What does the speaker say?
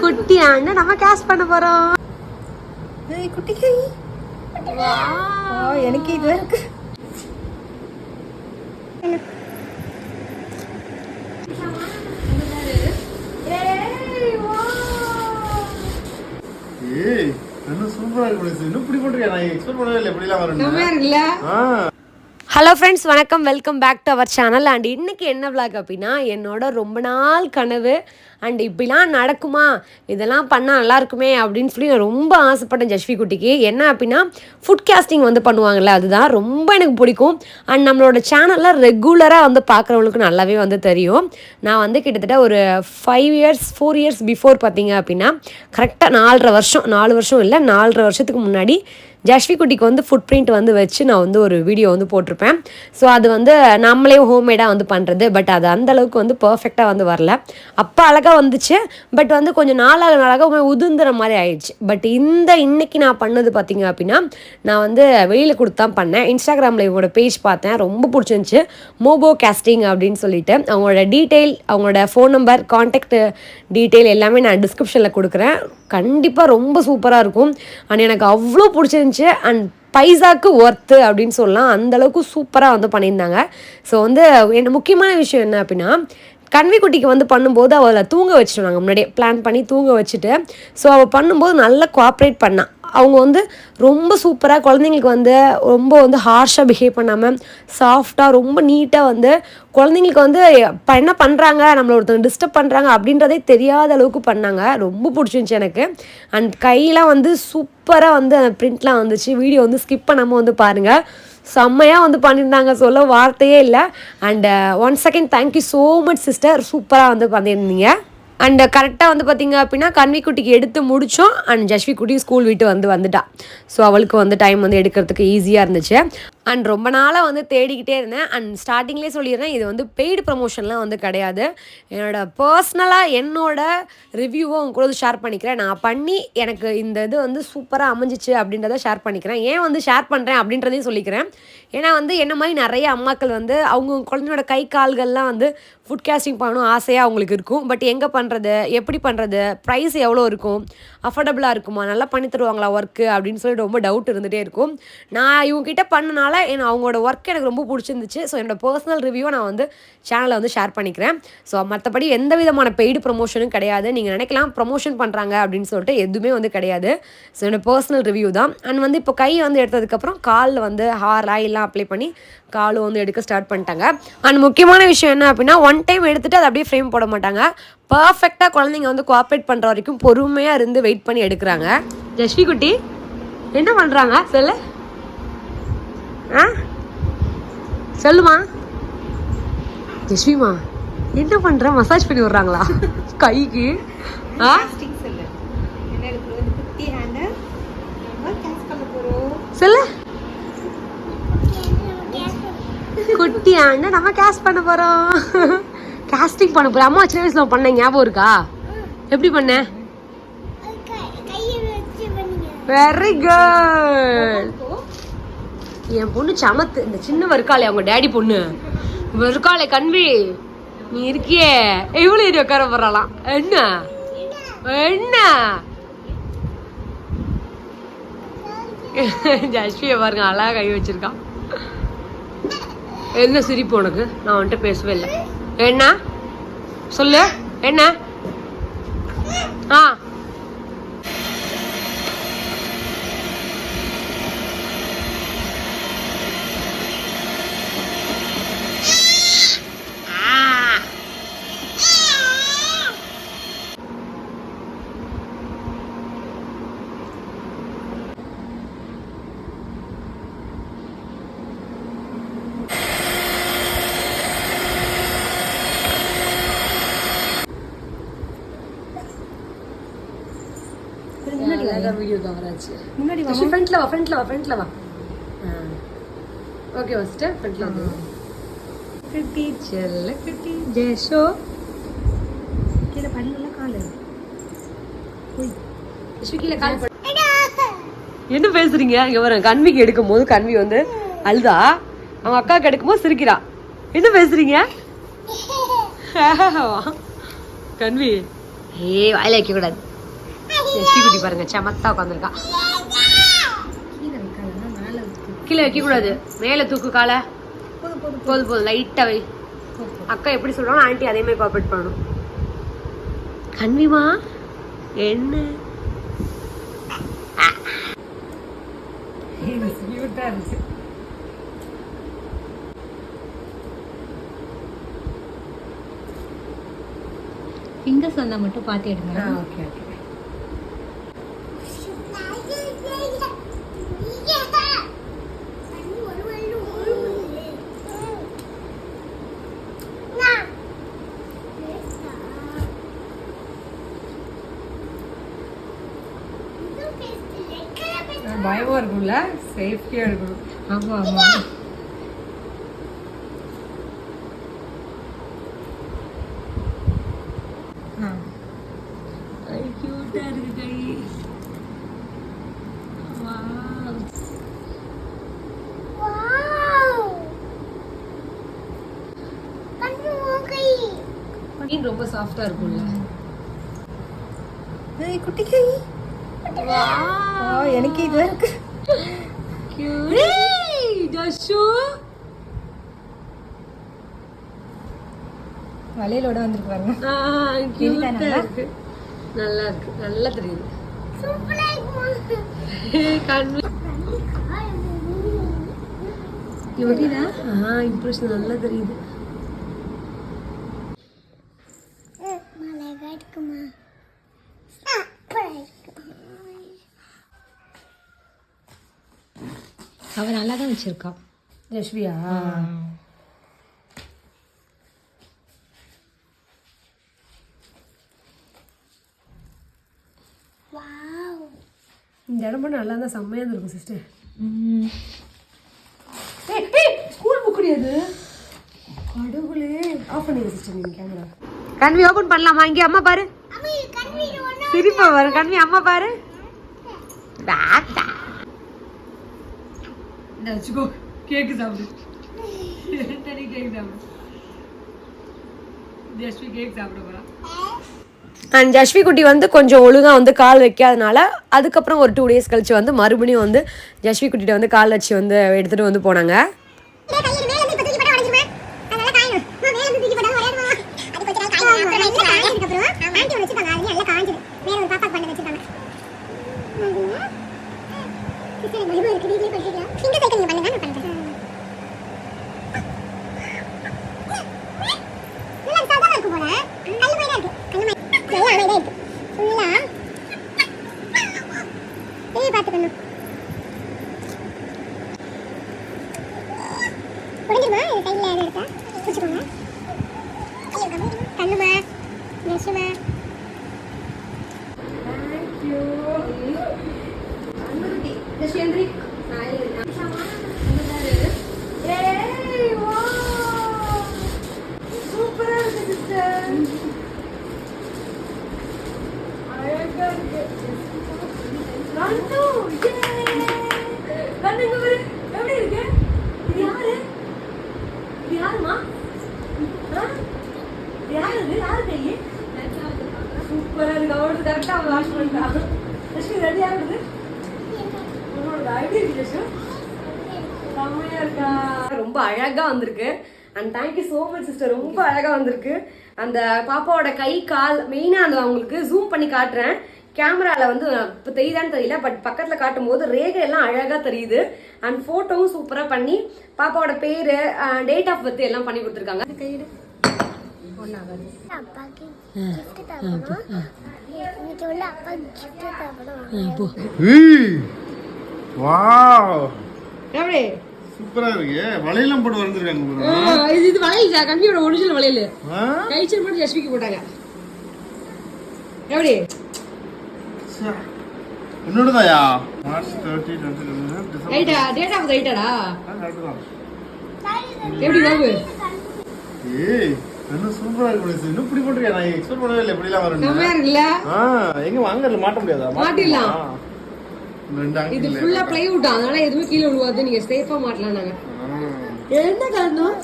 குட்டி ஆண்ட நம்ம கேஷ் பண்ண போறோம். குட்டி கை எனக்கு இது இருக்கு. ஹலோ ஃப்ரெண்ட்ஸ், வணக்கம். Welcome back to our channel. And இன்றைக்கி என்ன விளாக் அப்படின்னா, என்னோட ரொம்ப நாள் கனவு அண்ட் இப்படிலாம் நடக்குமா, இதெல்லாம் பண்ணால் நல்லாயிருக்குமே அப்படின்னு சொல்லி நான் ரொம்ப ஆசைப்பட்டேன் ஜஸ்வி குட்டிக்கு. என்ன அப்படின்னா, ஃபுட் கேஸ்டிங் வந்து பண்ணுவாங்கள்ல, அதுதான் ரொம்ப எனக்கு பிடிக்கும். அண்ட் நம்மளோட சேனலில் ரெகுலராக வந்து பார்க்குறவங்களுக்கு நல்லாவே வந்து தெரியும். நான் வந்து கிட்டத்தட்ட ஒரு 4 இயர்ஸ் பிஃபோர் பார்த்தீங்க அப்படின்னா, கரெக்டாக 4 வருஷம் இல்லை 4.5 வருஷத்துக்கு முன்னாடி ஜஸ்வி குட்டிக்கு வந்து ஃபுட் பிரிண்ட் வந்து வச்சு நான் வந்து ஒரு வீடியோ வந்து போட்டிருப்பேன். ஸோ அது வந்து நம்மளே ஹோம்மேடாக வந்து பண்ணுறது. பட் அது அந்தளவுக்கு வந்து பர்ஃபெக்டாக வந்து வரல. அப்போ அழகாக வந்துச்சு, பட் வந்து கொஞ்சம் நாளாக உதிர்ந்துற மாதிரி ஆயிடுச்சு. பட் இன்னைக்கு நான் பண்ணது பார்த்தீங்க அப்படின்னா, நான் வந்து வெளியில் கொடுத்து தான் பண்ணேன். இன்ஸ்டாகிராமில் இவங்களோட பேஜ் பார்த்தேன், ரொம்ப பிடிச்சிருந்துச்சு. மோபோ கேஸ்டிங் அப்படின்னு சொல்லிட்டு அவங்களோட டீட்டெயில், அவங்களோட ஃபோன் நம்பர், கான்டாக்ட் டீட்டெயில் எல்லாமே நான் டிஸ்கிரிப்ஷனில் கொடுக்குறேன். கண்டிப்பாக ரொம்ப சூப்பராக இருக்கும். அண்ட் எனக்கு அவ்வளோ பிடிச்சிருந்துச்சு. அண்ட் பைசாக்கு ஒர்த்து அப்படின்னு சொல்லலாம். அந்தளவுக்கு சூப்பராக வந்து பண்ணியிருந்தாங்க. ஸோ வந்து என்ன முக்கியமான விஷயம் என்ன அப்படின்னா, கன்வி குட்டிக்கு வந்து பண்ணும்போது அவளை தூங்க வச்சுட்டோம். நாங்கள் முன்னாடியே பிளான் பண்ணி தூங்க வச்சுட்டு, ஸோ அவள் பண்ணும்போது நல்லா கோஆப்ரேட் பண்ணான். அவங்க வந்து ரொம்ப சூப்பராக குழந்தைங்களுக்கு வந்து ரொம்ப வந்து ஹார்ஷாக பிஹேவ் பண்ணாமல் சாஃப்டாக ரொம்ப நீட்டாக வந்து குழந்தைங்களுக்கு வந்து என்ன பண்ணுறாங்க, நம்மளை ஒருத்தவங்க டிஸ்டர்ப் பண்ணுறாங்க அப்படின்றதே தெரியாத அளவுக்கு பண்ணாங்க. ரொம்ப பிடிச்சிருந்துச்சி எனக்கு. அண்ட் கையெலாம் வந்து சூப்பராக வந்து அந்த பிரிண்ட்லாம் வந்துச்சு. வீடியோ வந்து ஸ்கிப் பண்ணாமல் வந்து பாருங்கள். செம்மையாக வந்து பண்ணியிருந்தாங்க, சொல்ல வார்த்தையே இல்லை. And once second thank you so much sister, சூப்பராக வந்து பண்ணியிருந்தீங்க. அண்ட் கரெக்டாக வந்து பார்த்திங்க அப்படின்னா கன்வி குட்டிக்கு எடுத்து முடித்தோம். அண்ட் ஜஸ்வி குட்டி ஸ்கூல் விட்டு வந்துட்டா. ஸோ அவளுக்கு வந்து டைம் வந்து எடுக்கிறதுக்கு ஈஸியாக இருந்துச்சு. அண்ட் ரொம்ப நாளாக வந்து தேடிக்கிட்டே இருந்தேன். அண்ட் ஸ்டார்டிங்லேயே சொல்லிடுறேன், இது வந்து பெய்டு ப்ரமோஷன்லாம் வந்து கிடையாது. பர்சனலாக என்னோட ரிவ்யூவை உங்க கூட ஷேர் பண்ணிக்கிறேன். நான் பண்ணி எனக்கு இந்த இது வந்து சூப்பராக அமைஞ்சிச்சு அப்படின்றத ஷேர் பண்ணிக்கிறேன். ஏன் வந்து ஷேர் பண்ணுறேன் அப்படின்றதையும் சொல்லிக்கிறேன். ஏன்னா வந்து என்ன மாதிரி நிறைய அம்மாக்கள் வந்து அவங்க குழந்தையோட கை கால்கள்லாம் வந்து ஃபுட் கேஸ்டிங் பண்ணணும் ஆசையாக அவங்களுக்கு இருக்கும். பட் எங்கே பண்ணுறது, எப்படி பண்ணுறது, ப்ரைஸ் எவ்வளோ இருக்கும், அஃபோர்டபுளாக இருக்குமா, நல்லா பண்ணி தருவாங்களா ஒர்க்கு அப்படின்னு சொல்லி ரொம்ப டவுட் இருந்துகிட்டே இருக்கும். நான் இவங்ககிட்ட பண்ணனால அவங்களோட ஒர்க் எனக்கு ரொம்ப பிடிச்சிருந்துச்சு. ஸோ என்னோடய பர்சனல் ரிவ்யூவை நான் வந்து சேனலில் வந்து ஷேர் பண்ணிக்கிறேன். ஸோ மற்றபடி எந்த விதமான பெய்டு ப்ரமோஷனும் கிடையாது. நீங்கள் நினைக்கலாம் ப்ரமோஷன் பண்ணுறாங்க அப்படின்னு சொல்லிட்டு, எதுவுமே வந்து கிடையாது. ஸோ என்னோடய பர்சனல் ரிவ்யூ தான். அண்ட் வந்து இப்போ கை வந்து எடுத்ததுக்கப்புறம் காலில் வந்து ஆயிலாம் அப்ளை பண்ணி காலும் வந்து எடுக்க ஸ்டார்ட் பண்ணிட்டாங்க. அண்ட் முக்கியமான விஷயம் என்ன அப்படின்னா, ஒன் டைம் எடுத்துகிட்டு அதை அப்படியே ஃப்ரேம் போட மாட்டாங்க. பர்ஃபெக்டாக குழந்தைங்க வந்து கோஆப்ரேட் பண்ணுற வரைக்கும் பொறுமையாக இருந்து வெயிட் பண்ணி எடுக்கிறாங்க. ஜஸ்வி குட்டி என்ன பண்ணுறாங்க சொல்லு? சொல்லுமா ஜஸ்விமா, என்ன பண்ணுற? மசாஜ் பண்ணி விடுறாங்களா கைக்கு? சொல்லு. குட்டி ஆண்ட நம்ம கேஸ்ட் பண்ண போறோம். கேஸ்டிங் பண்ண போறோம். அம்மா சின்ன வயசுல பண்ண ஞாபகம் இருக்கா? எப்படி பண்ண? Very good. என் பொண்ணு சமத்து. இந்த சின்ன இருக்காளே அவங்க டேடி பொண்ணு இருக்காளே கன்வி, நீ இருக்கியே இவ்வளவு இது உட்கார போறாளாம். என்ன என்ன ஜஸ்வியை பாருங்க, அழகா கை வச்சிருக்கான். என்ன சிரிப்பு உனக்கு? நான் வந்துட்டு பேசவே இல்லை. என்ன சொல்லு? என்ன? வீடியோ கவர் ஆச்சு. முன்னாடி வா, ஃப்ரண்ட்ல வா. ஓகே ஃபர்ஸ்ட் ஃப்ரண்ட்ல வந்து குட்டி செல்ல குட்டி ஜெஷோ கீழே பண்ணல கால் போய் கீழே கால். என்ன பேசுறீங்க? இங்க வர கன்விக்கு எடுக்கும்போது கன்வி வந்து அழுதா, அவங்க அக்காவுக்கு எடுக்கும்போது சிரிக்கிறா. என்ன பேசுறீங்க? கன்வி வாயில வைக்க கூடாது. ஜெஸ்வி குட்டி பாருங்க சமத்தா உட்காந்துருக்கா. கீழே வைக்க கூடாது, மேல தூக்கு காலை. போதும் லைட்டா வை. அக்கா எப்படி சொல்றாங்க ஆண்டி அதே மாதிரி கோஆபரேட் பண்ணணும். கன்விமா என்ன ஃபிங்கர்ஸ் வந்தா மட்டும் பார்த்து எடுங்க. Okay okay. பயமா இருக்கும்ல, சேஃப்டியா இருக்கணும். ஆமா ஆமா. கியூட்டா இருக்கு கை. ரொம்ப சாஃப்டா இருக்கும்ல. குட்டி கை. எனக்கு இது இருக்கு. வளையலோட வந்திருக்கு பாருங்க. நல்லா இருக்கு, நல்லா தெரியுது. இம்ப்ரெஷன் நல்லா தெரியுது. அவ நல்லா தான் வச்சிருக்கா. ஜஸ்வியா இந்த இடம் பண்ண நல்லா தான் செம்மையா இருக்கும் சிஸ்டர். ஸ்கூல் புக் கிடையாது. கடவுளே, ஆஃப் பண்ணுங்க சிஸ்டர் நீங்க கேமரா. கன்வி ஓபன் பண்ணலாமா? இங்க அம்மா பாரு. சிரிப்பா வரும் கன்வி. அம்மா பாரு. இந்த வச்சுக்கோ, கேக்கு சாப்பிடு. தனி கேக் சாப்பிடு. ஜஸ்வி கேக் சாப்பிட போறா. அண்ட் ஜஸ்வி குட்டி வந்து கொஞ்சம் ஒழுங்காக வந்து கால் வைக்காதனால அதுக்கப்புறம் ஒரு 2 days கழிச்சு வந்து மறுபடியும் வந்து ஜஸ்வி குட்டிகிட்ட வந்து கால் வச்சு வந்து எடுத்துகிட்டு வந்து போனாங்க. ரொம்ப அழகா வந்திருக்கு. And thank you so much sister, ரொம்ப அழகா வந்திருக்கு. அந்த பாப்பாவோட கை கால் மெயினா அந்த அவங்களுக்கு ஜூம் பண்ணி காட்டுறேன். கேமராவில் வந்து இப்போ தெரியுதான்னு தெரியல, பட் பக்கத்தில் காட்டும் போது ரேகை எல்லாம் அழகாக தெரியுது. அண்ட் ஃபோட்டோவும் சூப்பராக பண்ணி பாப்பாவோட பேர், டேட் ஆஃப் பர்த் எல்லாம் பண்ணி கொடுத்துருக்காங்க. எப்படி சூப்பரா இருக்கு. வளையலாம் போட்டு வந்திருக்காங்க. இது வளையல் கண்டியோட ஒரிஜினல் வளையல். கைச்சல் போட்டு ஜஸ்விக்கு போட்டாங்க. எப்படி என்னோடதாயா? மார்ச் 30 டிசம்பர் ரைட்டா? டேட் ஆஃப் ரைட்டாடா? எப்படி பாபு? ஏய் என்ன சூப்பரா இருக்கு. இன்னும் இப்படி போட்டுருக்கேன். நான் எக்ஸ்பெக்ட் பண்ணவே இல்லை இப்படி எல்லாம் வரும். செமையா இருக்குல்ல? எங்க வாங்கல மாட்ட முடியாதா? மாட்டிடலாம். இது ஃபுல்லா பிளைவுட், அதனால எதுவுமே கீழே விழுவாது. நீங்க சேஃபா மாட்டலாம். நாங்க என்ன காரணம்?